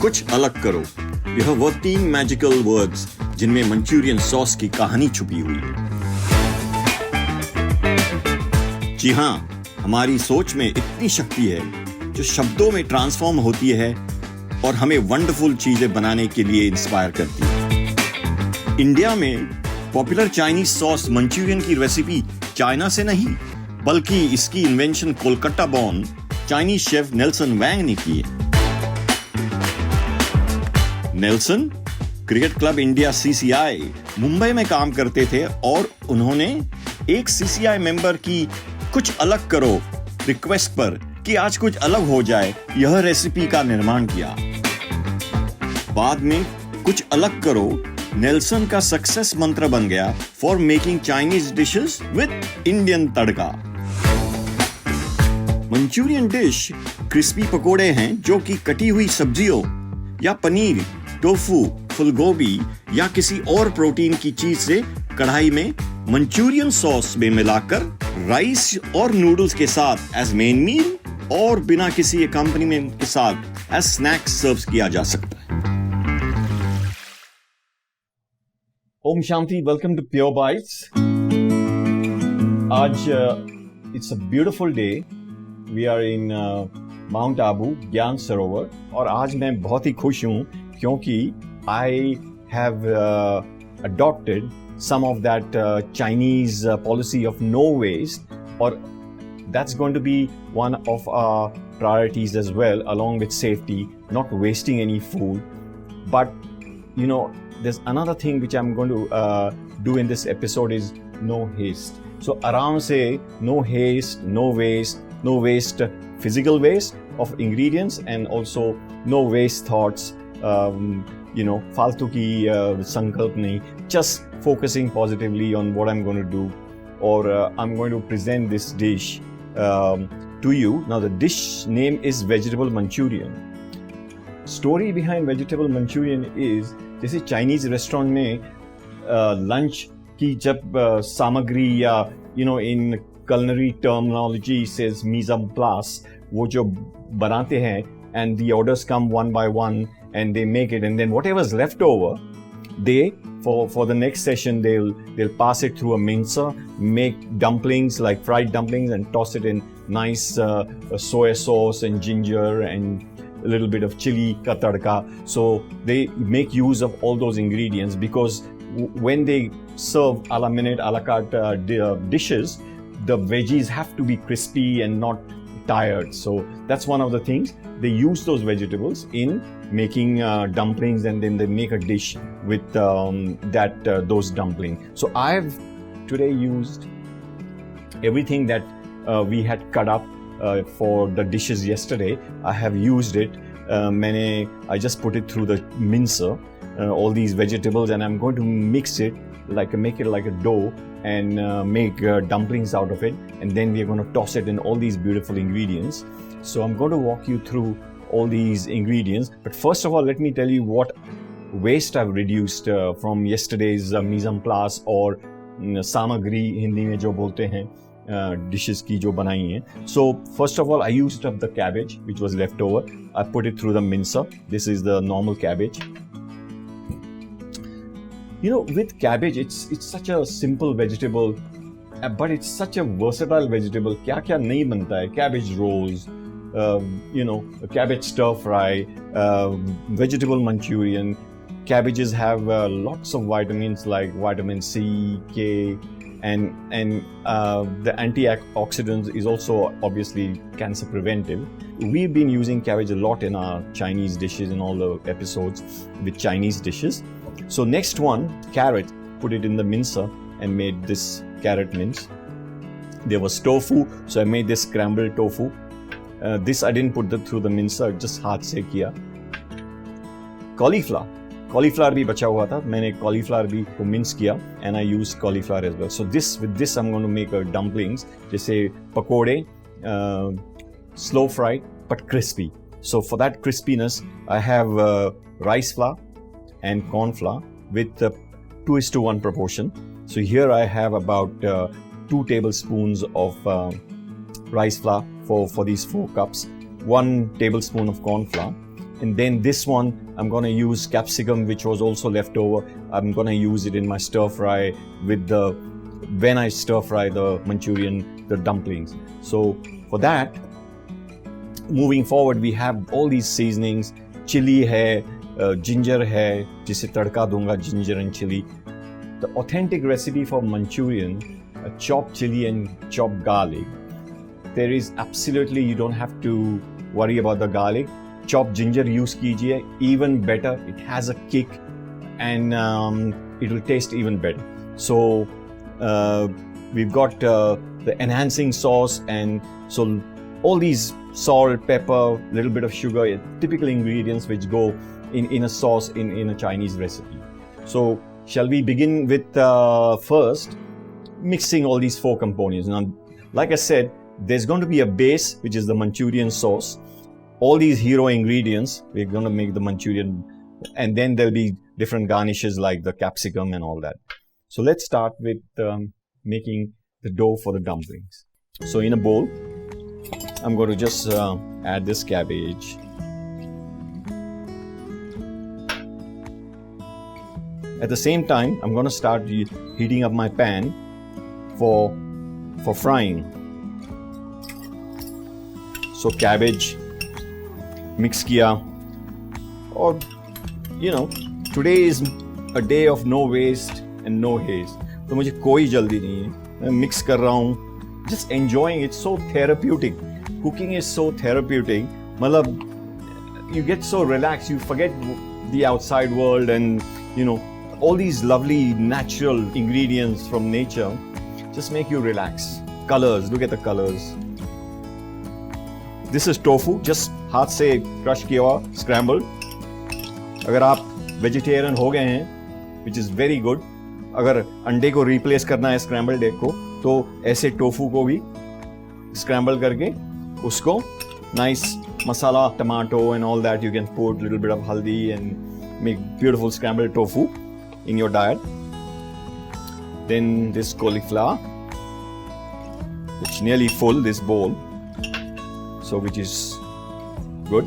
कुछ अलग करो। यह वो 3 मैजिकल वर्ड्स जिनमें मंचूरियन सॉस की कहानी छुपी हुई है। जी हाँ, हमारी सोच में इतनी शक्ति है जो शब्दों में ट्रांसफॉर्म होती है और हमें वंडरफुल चीजें बनाने के लिए इंस्पायर करती है। इंडिया में पॉपुलर चाइनीज सॉस मंचूरियन की रेसिपी चाइना से नहीं, बल्कि इसकी invention Kolkata born Chinese chef Nelson Wang ने की है। Nelson cricket club India CCI Mumbai में काम करते थे और उन्होंने एक CCI मेंबर की कुछ अलग करो रिक्वेस्ट पर कि आज कुछ अलग हो जाए, यह रेसिपी का निर्माण किया। बाद में कुछ अलग करो नेल्सन का सक्सेस मंत्र बन गया for making Chinese dishes with Indian tadka. Manchurian dish crispy पकोड़े हैं जो कि कटी हुई सब्जियों या पनीर, टोफू, फूलगोभी या किसी और प्रोटीन की चीज से कढ़ाई में मंचूरियन सॉस में मिलाकर राइस और नूडल्स के साथ एज मेन मील और बिना किसी अकम्पनीमेंट के साथ एज स्नैक्स सर्व किया जा सकता है। Om Shanti, welcome to pure bites. आज it's a beautiful day. We are in mount Abu, Gyan Sarovar, और आज मैं बहुत ही खुश हूं क्योंकि I have adopted some of that Chinese policy of no waste, or that's going to be one of our priorities as well, along with safety, not wasting any food. But you know, there's another thing which I'm going to do in this episode is no haste. So around say no haste, no waste, physical waste of ingredients, and also no waste thoughts. फालतू की संकल्प नहीं, just focusing positively on what I'm going to do, or I'm going to present this dish to you. Now the dish name is vegetable Manchurian. Story behind vegetable Manchurian is, जैसे Chinese restaurant में lunch की जब सामग्री या इन culinary terminology says mise en place, वो जो बनाते हैं and the orders come one by one and they make it, and then whatever's left over, they for the next session they'll pass it through a mincer, make dumplings like fried dumplings and toss it in nice soy sauce and ginger and a little bit of chili ka tadka. So they make use of all those ingredients because when they serve a la minute, a la carte dishes, the veggies have to be crispy and not tired. So that's one of the things. They use those vegetables in making dumplings, and then they make a dish with those dumplings. So I've today used everything that we had cut up for the dishes yesterday. I have used it. I just put it through the mincer, all these vegetables, and I'm going to mix it, make it like a dough, and make dumplings out of it, and then we're going to toss it in all these beautiful ingredients. So I'm going to walk you through all these ingredients, but first of all let me tell you what waste I've reduced from yesterday's mise en place or samagri Hindi में जो बोलते हैं dishes की जो बनाई हैं. So first of all I used up the cabbage which was left over. I put it through the mincer. This is the normal cabbage. With cabbage, it's such a simple vegetable, but it's such a versatile vegetable. क्या नहीं बनता है? Cabbage rolls, cabbage stir fry, vegetable Manchurian. Cabbages have lots of vitamins like vitamin C, K, and the antioxidants is also obviously cancer preventive. We've been using cabbage a lot in our Chinese dishes in all the episodes with Chinese dishes. So next one, carrot, put it in the mincer and made this carrot mince. There was tofu, so I made this scrambled tofu. This I didn't put through the mincer, just हाथ से किया. Cauliflower भी बचा हुआ था, मैंने cauliflower भी को mince किया, and I used cauliflower as well. So with this I'm going to make dumplings, जैसे पकोड़े, slow fried but crispy. So for that crispiness, I have rice flour and corn flour with 2:1 proportion. So here I have about 2 tablespoons of rice flour for these 4 cups, 1 tablespoon of corn flour, And then this one, I'm going to use capsicum, which was also left over. I'm going to use it in my stir fry when I stir fry the Manchurian, the dumplings. So for that, moving forward, we have all these seasonings. Chili hai, ginger hai, jise tadka dunga, ginger and chili. The authentic recipe for Manchurian, chopped chili and chopped garlic. There is absolutely, you don't have to worry about the garlic. Chopped ginger use kijiye, even better. It has a kick and it will taste even better. So we've got the enhancing sauce, and so all these salt, pepper, little bit of sugar, typical ingredients which go in a sauce in a Chinese recipe. So shall we begin with first mixing all these four components? Now, like I said, there's going to be a base, which is the Manchurian sauce. All these hero ingredients, we're going to make the Manchurian, and then there'll be different garnishes like the capsicum and all that. So let's start with making the dough for the dumplings. So in a bowl, I'm going to just add this cabbage. At the same time, I'm going to start heating up my pan for frying. So cabbage mix kiya, or today is a day of no waste and no haste. तो मुझे कोई जल्दी नहीं है, मैं mix कर रहा हूँ, just enjoying it. So therapeutic. Cooking is so therapeutic. मतलब you get so relaxed, you forget the outside world, and all these lovely natural ingredients from nature just make you relax. Colors, look at the colors. This is tofu, just हाथ से crush किया हुआ, scrambled. अगर आप vegetarian हो गए हैं, which is very good. अगर अंडे को रिप्लेस करना है स्क्रैम्बल्ड एग को, तो ऐसे टोफू को भी स्क्रैम्बल करके उसको nice masala, tomato and all that, you can put a little bit of haldi and make beautiful scrambled tofu in your diet. Then this cauliflower, it's nearly full, this bowl, so which is good.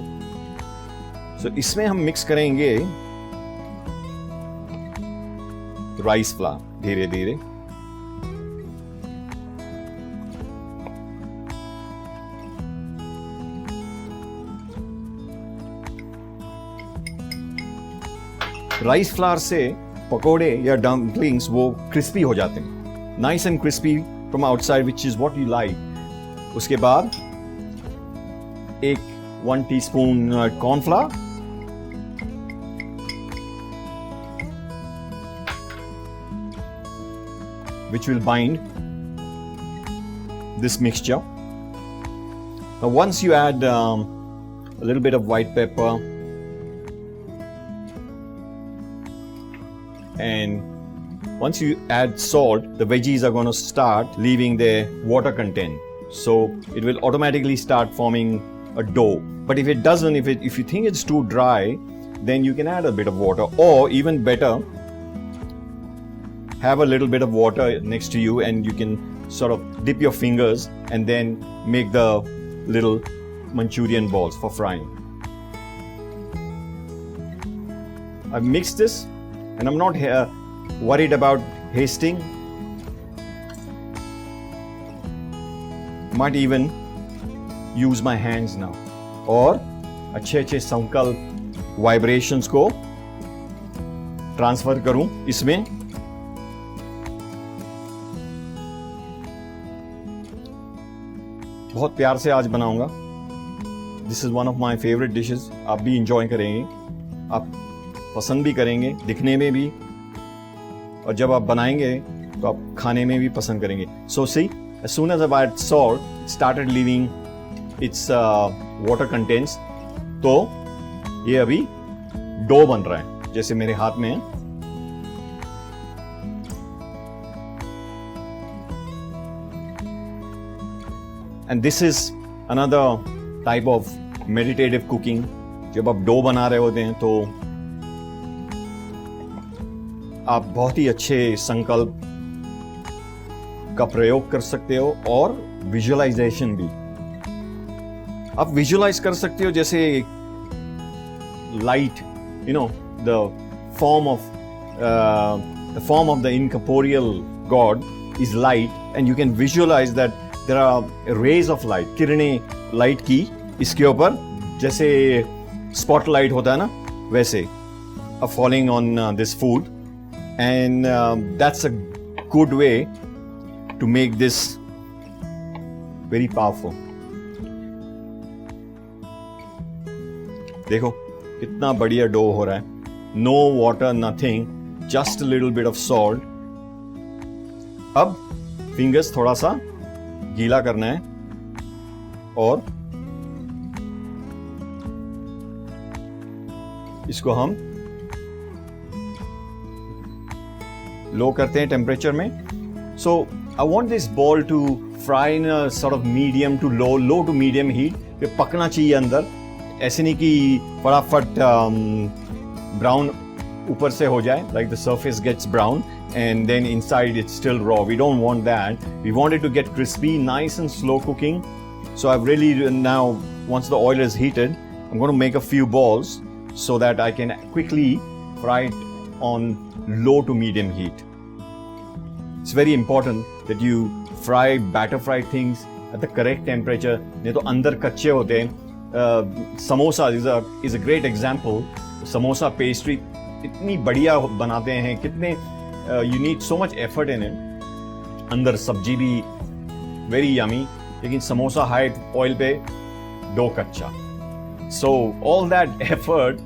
So इसमें हम mix करेंगे rice flour धीरे धीरे. Rice flour से पकोड़े या dumplings वो crispy हो जाते हैं, nice and crispy from outside, which is what you like. उसके बाद एक 1 teaspoon cornflour, which will bind this mixture. Now once you add a little bit of white pepper and once you add salt, the veggies are going to start leaving their water content, so it will automatically start forming a dough. But if it doesn't, if you think it's too dry, then you can add a bit of water, or even better, have a little bit of water next to you and you can sort of dip your fingers and then make the little Manchurian balls for frying. I've mixed this and I'm not worried about hasting. Might even use my hands now. और अच्छे संकल्प vibrations को transfer करूं इसमें. बहुत प्यार से आज बनाऊंगा. This is one of my favourite dishes. आप भी इंजॉय करेंगे, आप पसंद भी करेंगे दिखने में भी, और जब आप बनाएंगे तो आप खाने में भी पसंद करेंगे. सो सी, as soon as I add salt, it started leaving its water contents. तो ये अभी डो बन रहा है जैसे मेरे हाथ में है. And this is another type of meditative cooking. जब आप डो बना रहे होते हैं तो आप बहुत ही अच्छे संकल्प का प्रयोग कर सकते हो, और विजुअलाइजेशन भी. आप विजुअलाइज कर सकते हो जैसे light, the form of the incorporeal God is light, and you can visualize that there are rays of light, किरणें light की इसके ऊपर जैसे spotlight होता है ना वैसे are falling on this food, and that's a good way to make this very powerful. देखो कितना बढ़िया डो हो रहा है, no water, nothing, just a little bit of salt. अब फिंगर्स थोड़ा सा गीला करना है और इसको हम लो करते हैं टेम्परेचर में. So I want this ball to fry in a sort of medium to low to medium heat. ये पकना चाहिए अंदर, ऐसे नहीं कि फटाफट ब्राउन ऊपर से हो जाए, like the surface gets brown and then inside it's still raw. We don't want that. We want it to get crispy, nice and slow cooking. So I've really now, once the oil is heated, I'm going to make a few balls so that I can quickly fry it on low to medium heat. It's very important that you fry, batter fry things at the correct temperature. नहीं तो अंदर कच्चे होते हैं. Samosa is a great example. Samosa pastry इतनी बढ़िया बनाते हैं, कितने you need so much effort in it. अंदर सब्जी भी very yummy, लेकिन समोसा हाई ऑयल पे डो कच्चा. So all that effort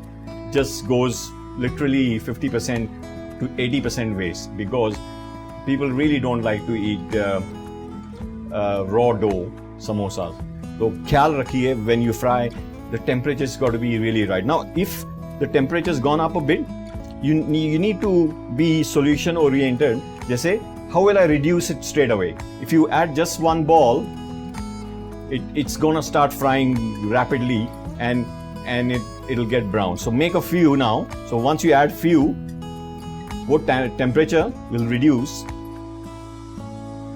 just goes literally 50% to 80% waste because people really don't like to eat raw dough samosas. So ख्याल रखिए when you fry, the temperature's got to be really right. Now if the temperature's gone up a bit, you need to be solution oriented. Jaise, how will I reduce it straight away? If you add just one ball, it's gonna start frying rapidly and it'll get brown. So make a few now. So once you add few, what temperature will reduce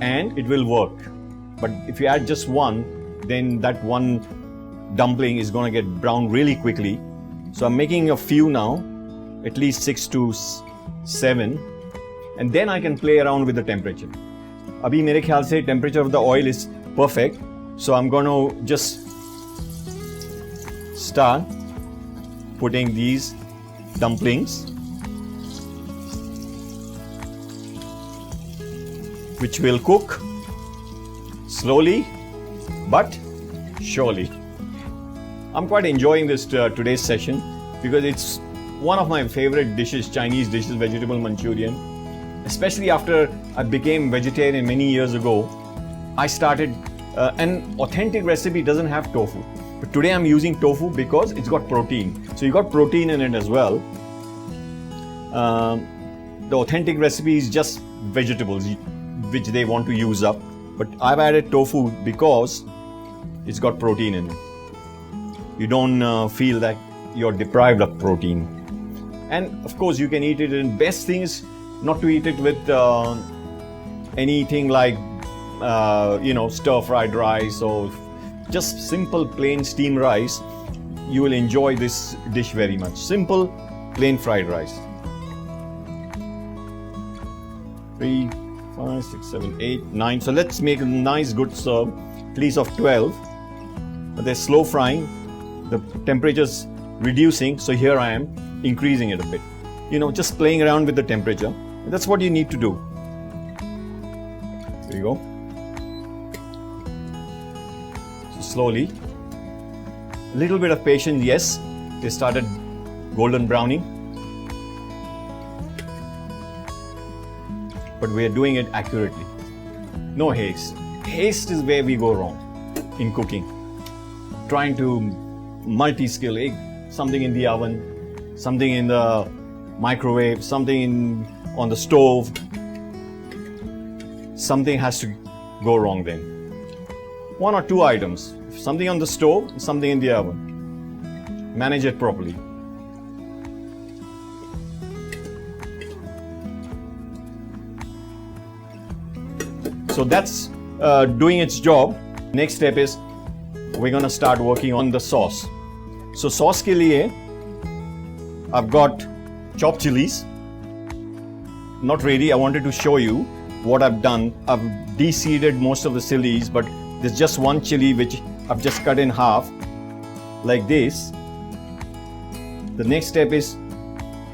and it will work. But if you add just one, then that one dumpling is gonna get brown really quickly. So I'm making a few now, at least 6 to 7, and then I can play around with the temperature. अभी मेरे ख्याल से temperature of the oil is perfect, so I'm going to just start putting these dumplings, which will cook slowly but surely. I'm quite enjoying this today's session because it's one of my favorite dishes, Chinese dishes, vegetable Manchurian. Especially after I became vegetarian many years ago, I started an authentic recipe doesn't have tofu. But today I'm using tofu because it's got protein. So you got protein in it as well. The authentic recipe is just vegetables which they want to use up. But I've added tofu because it's got protein in it. You don't feel that you're deprived of protein. And of course you can eat it, and best thing is not to eat it with anything like stir fried rice or just simple plain steamed rice. You will enjoy this dish very much. Simple plain fried rice. 3, 5, 6, 7, 8, 9. So let's make a nice good serve, at least of 12. But they're slow frying. The temperature's reducing, so here I am increasing it a bit. Just playing around with the temperature. That's what you need to do. There you go. So slowly, a little bit of patience. Yes, they started golden browning, but we are doing it accurately. No haste. Haste is where we go wrong in cooking. Trying to multi-skill, something in the oven, something in the microwave, something on the stove. Something has to go wrong then. 1 or 2 items, something on the stove, something in the oven. Manage it properly. So that's doing its job. Next step is we're going to start working on the sauce. So sauce के लिए I've got chopped chilies. Not really, I wanted to show you what I've done. I've de-seeded most of the chilies, but there's just one chili which I've just cut in half like this. The next step is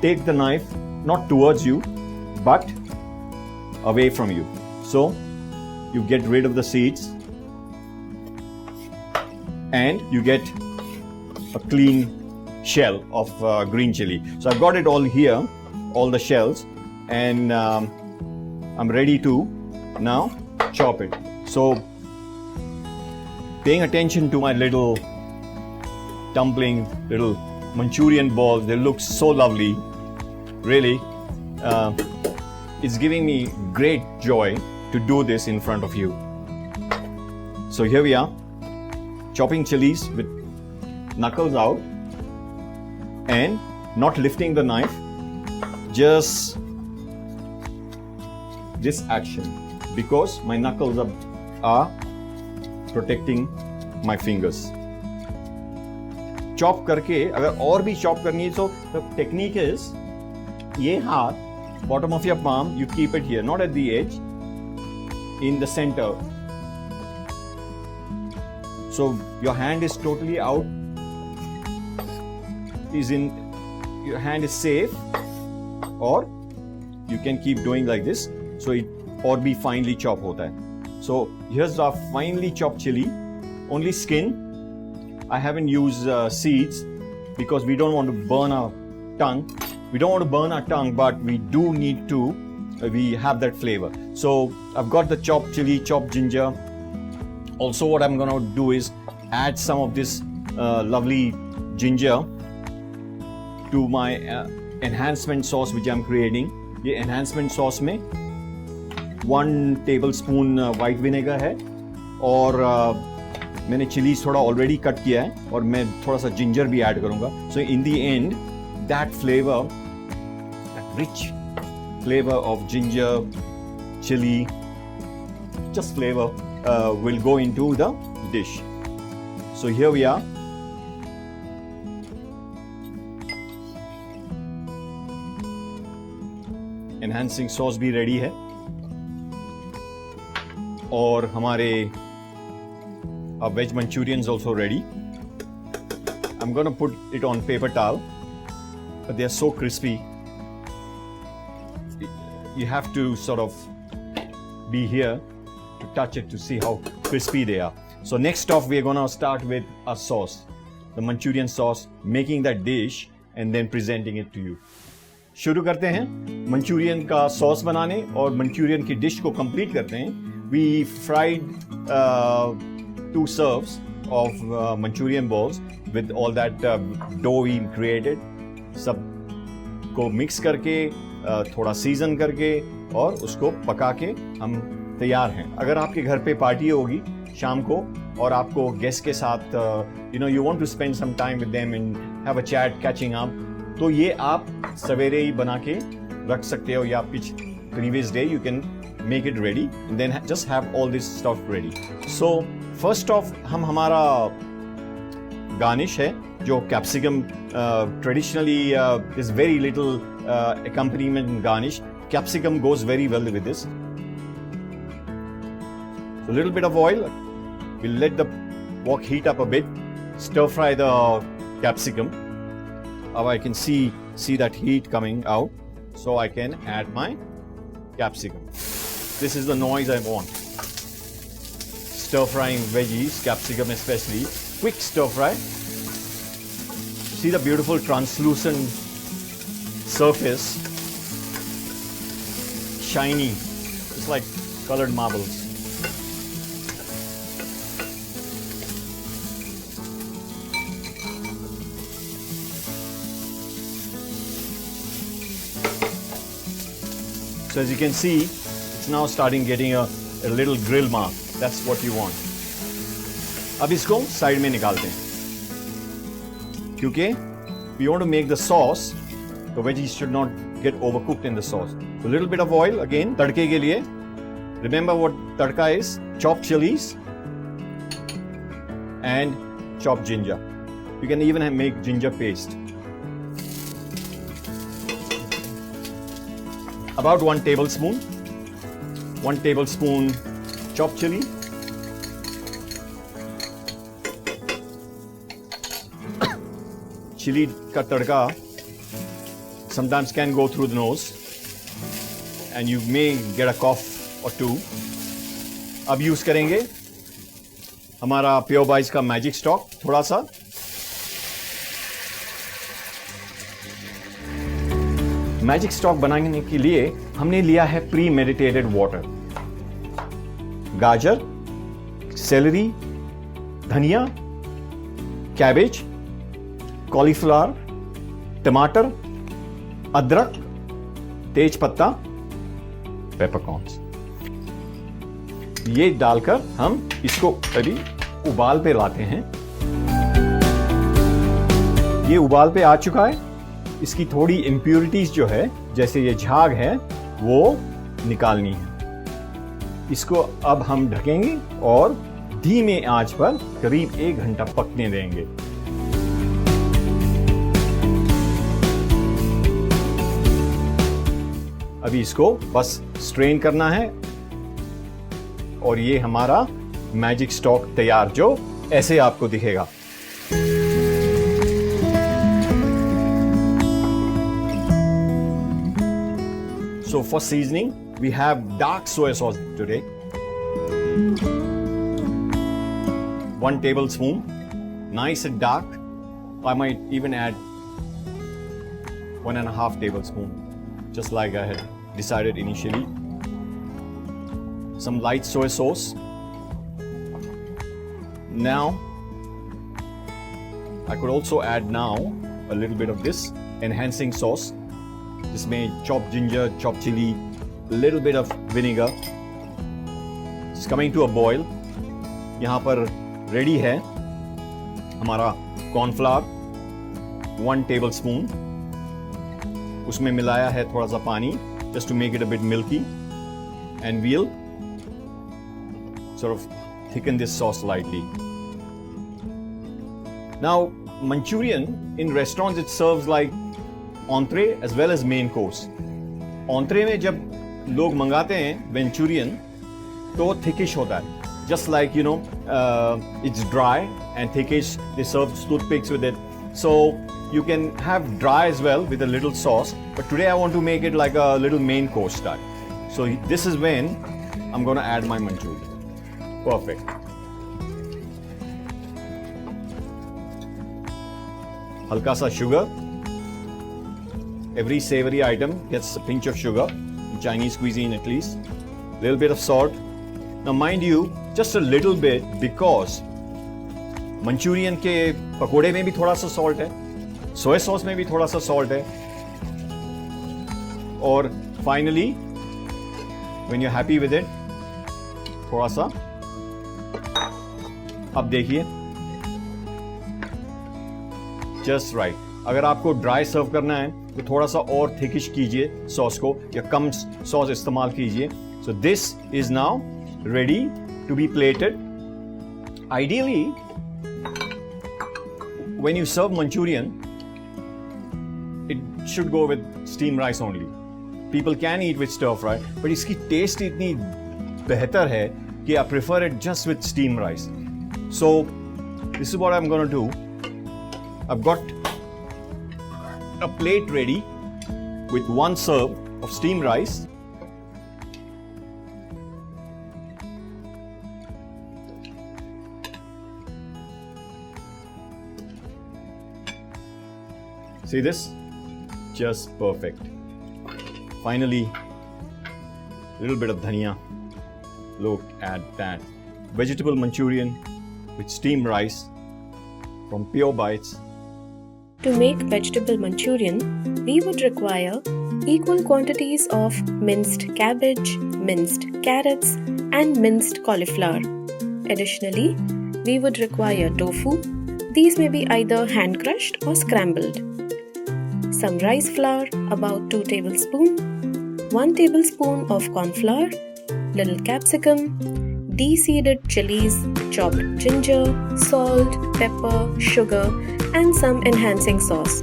take the knife not towards you but away from you, so you get rid of the seeds and you get a clean shell of green chili. So I've got it all here, all the shells, and I'm ready to now chop it. So paying attention to my little dumpling, little Manchurian balls, they look so lovely, really. It's giving me great joy to do this in front of you. So here we are, chopping chilies with knuckles out and not lifting the knife, just this action, because my knuckles are protecting my fingers. Chop करके अगर और भी chop करनी है, so the technique is ये हाथ, bottom of your palm, you keep it here, not at the edge, in the center. So your hand is totally out, your hand is safe, or you can keep doing like this, so it और भी finely chop होता है. So here's our finely chopped chili, only skin. I haven't used seeds because we don't want to burn our tongue. We don't want to burn our tongue, but we do need to, we have that flavor. So I've got the chopped chili, chopped ginger. Also what I'm going to do is add some of this lovely ginger to my enhancement sauce which I'm creating. ये enhancement sauce में 1 tablespoon white vinegar है, और मैंने chillies थोड़ा already cut किया है, और मैं थोड़ा सा जिंजर भी ऐड करूंगा. So in the end that flavour, that rich flavour of ginger, chilli, just flavor will go into the dish. So here we are. Enhancing sauce भी ready है, और हमारे veg Manchurians also ready. I'm going to put it on paper towel, but they are so crispy. You have to sort of be here to touch it to see how crispy they are. So next off, we are going to start with our sauce, the Manchurian sauce, making that dish and then presenting it to you. शुरू करते हैं Manchurian का sauce बनाने, और Manchurian की dish को complete करते हैं. We fried 2 serves of Manchurian balls with all that dough we created. सब को मिक्स करके, थोड़ा सीजन करके, और उसको पका के हम तैयार हैं. अगर आपके घर पे पार्टी होगी शाम को, और आपको गेस्ट के साथ you want to spend some time with them and have a chat, catching up, तो ये आप सवेरे ही बना के रख सकते हो, या previous day you can make it ready and then just have all this stuff ready. So first off, हम हमारा garnish है जो capsicum, traditionally is very little accompaniment in garnish. Capsicum goes very well with this. So a little bit of oil, we'll let the wok heat up a bit, stir fry the capsicum. Now I can see that heat coming out, so I can add my capsicum. This is the noise I want. Stir frying veggies, capsicum especially, quick stir fry. See the beautiful translucent surface, shiny, it's like colored marbles. So as you can see, it's now starting getting a little grill mark. That's what you want. अब इसको side में निकालते हैं, क्योंकि we want to make the sauce, the veggies should not get overcooked in the sauce. So a little bit of oil again, तड़के के लिए. Remember what tadka is: chopped chilies and chopped ginger. You can even make ginger paste. about 1 tablespoon chopped chili, chili ka tadka sometimes can go through the nose and you may get a cough or two. अब use करेंगे हमारा pure bytes का magic stock थोड़ा सा. Magic stock बनाने के लिए हमने लिया है प्री मेडिटेटेड वाटर, गाजर, सेलरी, धनिया, कैबेज, कॉलीफ्लावर, टमाटर, अदरक, तेज पत्ता, पेपरकॉर्न्स. ये डालकर हम इसको अभी उबाल पे लाते हैं. ये उबाल पे आ चुका है. इसकी थोड़ी इम्प्यूरिटीज जो है, जैसे ये झाग है, वो निकालनी है. इसको अब हम ढकेंगे और धीमे आंच पर करीब 1 घंटा पकने देंगे. अभी इसको बस स्ट्रेन करना है और ये हमारा मैजिक स्टॉक तैयार, जो ऐसे आपको दिखेगा. So for seasoning, we have dark soy sauce today. 1 tablespoon, nice and dark. I might even add 1.5 tablespoon, just like I had decided initially. Some light soy sauce. Now, I could also add now a little bit of this enhancing sauce. जिसमें chopped ginger, chopped chili, a little bit of vinegar. It's coming to a boil. यहाँ पर ready है हमारा cornflour, 1 tablespoon. उसमें मिलाया है थोड़ा सा पानी, just to make it a bit milky, and we'll sort of thicken this sauce lightly. Now, Manchurian in restaurants it serves like entree as well as main course. Entree में जब लोग मंगाते हैं Manchurian तो thickish होता है. Just like it's dry and thickish. They serve toothpicks with it. So you can have dry as well with a little sauce. But today I want to make it like a little main course style. So this is when I'm going to add my Manchurian. Perfect. हल्का सा sugar. Every savory item gets a pinch of sugar, in Chinese cuisine at least. Little bit of salt. Now mind you, just a little bit because Manchurian के पकोड़े में भी थोड़ा सा salt है, soy sauce में भी थोड़ा सा salt है. और finally, when you're happy with it, थोड़ा सा. अब देखिए, just right. अगर आपको ड्राई सर्व करना है तो थोड़ा सा और थिकिश कीजिए सॉस को, या कम सॉस इस्तेमाल कीजिए. So this is now ready to be plated. Ideally when you serve Manchurian it should go with steam rice only. People can eat with stir fry, but इसकी टेस्ट इतनी बेहतर है कि I prefer it just with steam rice. So this is what I am gonna do. I have got a plate ready with 1 serve of steamed rice. See this? Just perfect. Finally, a little bit of dhania. Look at that. Vegetable Manchurian with steamed rice from Pure Bites. To make vegetable Manchurian, we would require equal quantities of minced cabbage, minced carrots, and minced cauliflower. Additionally, we would require tofu. These may be either hand crushed or scrambled. Some rice flour, about 2 tablespoons, 1 tablespoon of corn flour, little capsicum, de-seeded chilies, chopped ginger, salt, pepper, sugar, and some enhancing sauce.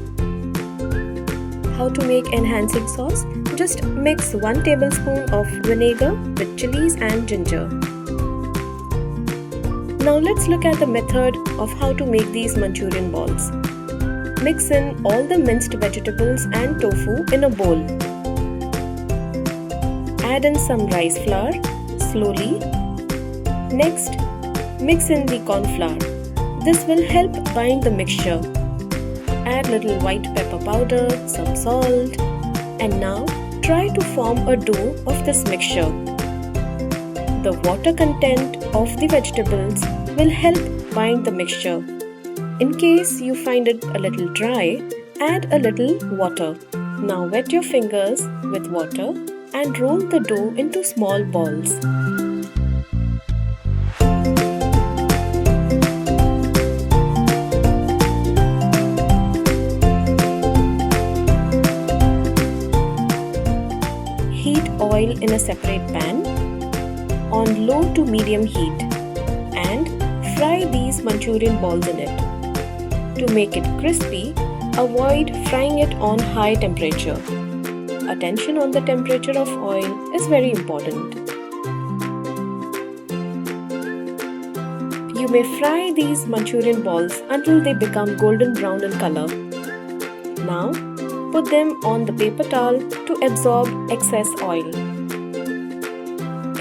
How to make enhancing sauce? Just mix 1 tablespoon of vinegar with chilies and ginger. Now let's look at the method of how to make these Manchurian balls. Mix in all the minced vegetables and tofu in a bowl. Add in some rice flour slowly. Next, mix in the corn flour. This will help bind the mixture. Add little white pepper powder, some salt, and now try to form a dough of this mixture. The water content of the vegetables will help bind the mixture. In case you find it a little dry, add a little water. Now wet your fingers with water and roll the dough into small balls. Heat oil in a separate pan on low to medium heat and fry these Manchurian balls in it. To make it crispy, avoid frying it on high temperature. Attention on the temperature of oil is very important. You may fry these Manchurian balls until they become golden brown in color. Now, put them on the paper towel to absorb excess oil.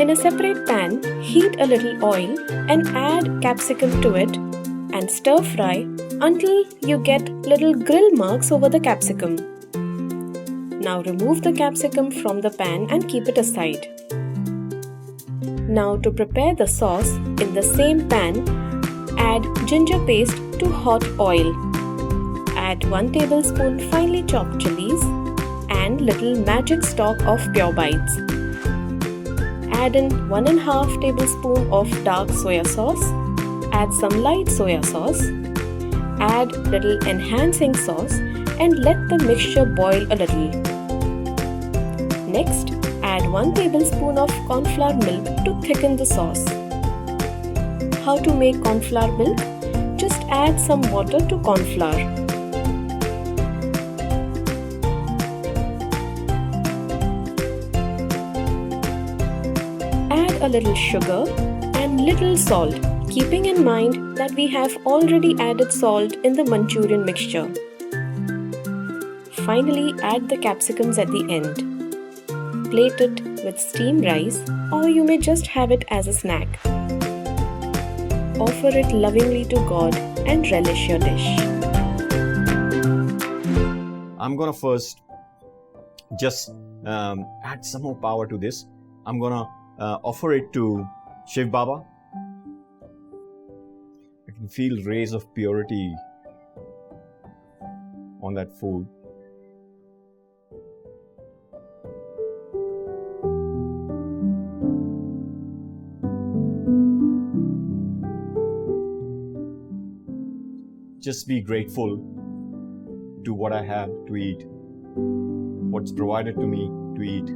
In a separate pan, heat a little oil and add capsicum to it and stir fry until you get little grill marks over the capsicum. Now remove the capsicum from the pan and keep it aside. Now to prepare the sauce, in the same pan, add ginger paste to hot oil. Add 1 tablespoon finely chopped chilies and little magic stock of Pure Bites. Add in 1½ tablespoon of dark soya sauce. Add some light soya sauce. Add little enhancing sauce and let the mixture boil a little. Next, add 1 tablespoon of corn flour milk to thicken the sauce. How to make corn flour milk? Just add some water to corn flour. Add a little sugar and little salt, keeping in mind that we have already added salt in the Manchurian mixture. Finally, add the capsicums at the end. Plate it with steamed rice, or you may just have it as a snack. Offer it lovingly to God and relish your dish. I'm gonna first just add some more power to this. I'm gonna offer it to Shiv Baba. I can feel rays of purity on that food. Just be grateful to what I have to eat, what's provided to me to eat.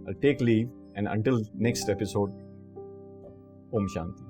I'll take leave, and until next episode, Om Shanti.